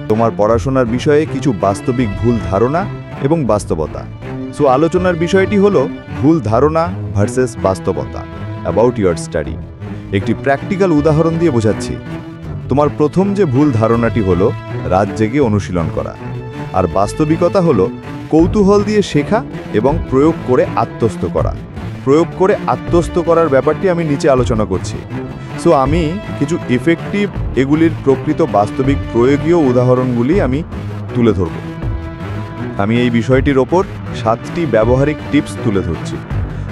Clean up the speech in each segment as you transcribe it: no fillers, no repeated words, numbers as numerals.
তোমার পড়াশোনার বিষয়ে কিছু বাস্তবিক ভুল ধারণা এবং বাস্তবতা। সো আলোচনার বিষয়টি হলো ভুল ধারণা ভার্সেস বাস্তবতা অ্যাবাউট ইয়োর স্টাডি। একটি প্র্যাকটিক্যাল উদাহরণ দিয়ে বোঝাচ্ছি। তোমার প্রথম যে ভুল ধারণাটি হলো রাত জেগে অনুশীলন করা, আর বাস্তবিকতা হলো কৌতূহল দিয়ে শেখা এবং প্রয়োগ করে আত্মস্থ করা। প্রয়োগ করে আত্মস্থ করার ব্যাপারটি আমি নিচে আলোচনা করছি। সো আমি কিছু ইফেক্টিভ এগুলির প্রকৃত বাস্তবিক প্রয়োগীয় উদাহরণগুলি আমি তুলে ধরব। আমি এই বিষয়টির ওপর 7টি ব্যবহারিক টিপস তুলে ধরছি।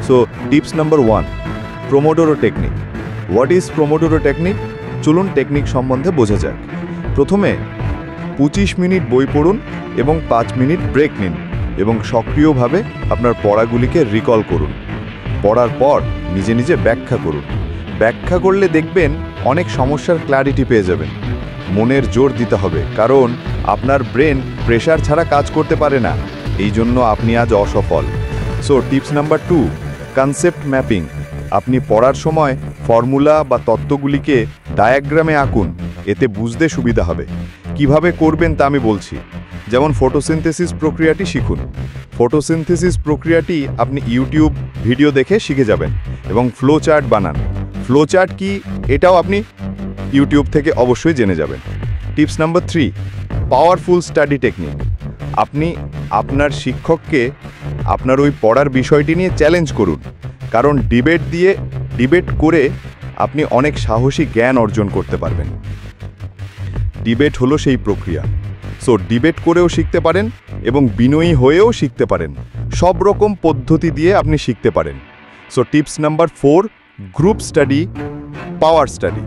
So tips number 1, Pomodoro technique. What is Pomodoro technique? চলুন টেকনিক সম্বন্ধে বোঝা যাক। প্রথমে 25 মিনিট বই পড়ুন এবং 5 মিনিট ব্রেক নিন এবং সক্রিয়ভাবে আপনার পড়াগুলিকে রিকল করুন। পড়ার পর নিজে নিজে ব্যাখ্যা করুন। ব্যাখ্যা করলে দেখবেন অনেক সমস্যার ক্ল্যারিটি পেয়ে যাবেন। মনের জোর দিতে হবে, কারণ আপনার ব্রেন প্রেশার ছাড়া কাজ করতে পারে না, এই জন্য আপনি আজ অসফল। So tips number 2, concept mapping. আপনি পড়ার সময় ফর্মুলা বা তত্ত্বগুলিকে ডায়াগ্রামে আঁকুন, এতে বুঝতে সুবিধা হবে। কিভাবে করবেন তা আমি বলছি। যেমন ফটোসিনথেসিস প্রক্রিয়াটি শিখুন। ফটোসিনথেসিস প্রক্রিয়াটি আপনি ইউটিউব ভিডিও দেখে শিখে যাবেন এবং ফ্লো চার্ট বানান। ফ্লো চার্ট কি, এটাও আপনি ইউটিউব থেকে অবশ্যই জেনে যাবেন। Tips number 3, powerful study technique. আপনি আপনার শিক্ষককে আপনার ওই পড়ার বিষয়টি নিয়ে চ্যালেঞ্জ করুন, কারণ ডিবেট করে আপনি অনেক সাহসী জ্ঞান অর্জন করতে পারবেন। ডিবেট হলো সেই প্রক্রিয়া। সো ডিবেট করেও শিখতে পারেন এবং বিনয়ী হয়েও শিখতে পারেন। সব রকম পদ্ধতি দিয়ে আপনি শিখতে পারেন। So tips number 4, group study, power study.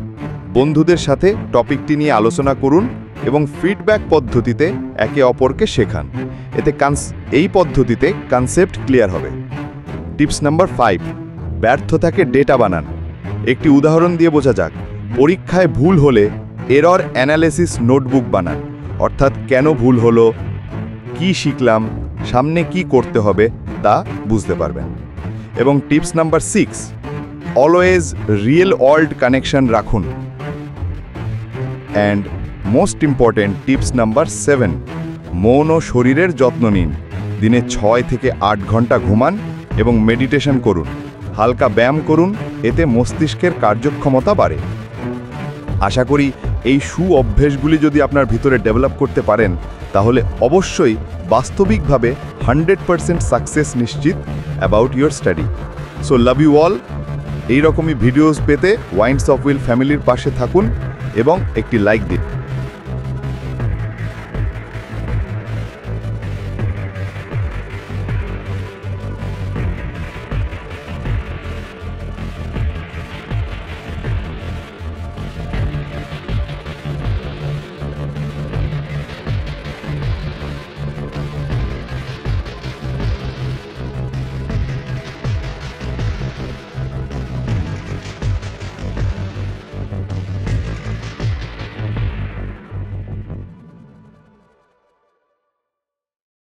বন্ধুদের সাথে টপিকটি নিয়ে আলোচনা করুন এবং ফিডব্যাক পদ্ধতিতে একে অপরকে শেখান। এতে এই পদ্ধতিতে কনসেপ্ট ক্লিয়ার হবে। টিপস নাম্বার 5, ব্যর্থতাকে ডেটা বানান। একটি উদাহরণ দিয়ে বোঝা যাক। পরীক্ষায় ভুল হলে এরর অ্যানালিসিস নোটবুক বানান, অর্থাৎ কেন ভুল হলো, কি শিখলাম, সামনে কি করতে হবে তা বুঝতে পারবেন। এবং tips number 6, always real world connection রাখুন। And most important tips number 7, মন ও শরীরের যত্ন নিন। দিনে 6 থেকে 8 ঘন্টা ঘুমান এবং মেডিটেশন করুন। হালকা ব্যায়াম করুন, এতে মস্তিষ্কের কার্যক্ষমতা বাড়ে। আশা করি এই অভ্যেসগুলি যদি আপনার ভিতরে ডেভেলপ করতে পারেন, তাহলে অবশ্যই বাস্তবিকভাবে 100% সাকসেস নিশ্চিত about your study. So love you all. এইরকমই ভিডিওস পেতে ওয়াইন্ডস অফ উইল ফ্যামিলির পাশে থাকুন এবং একটি লাইক দিন।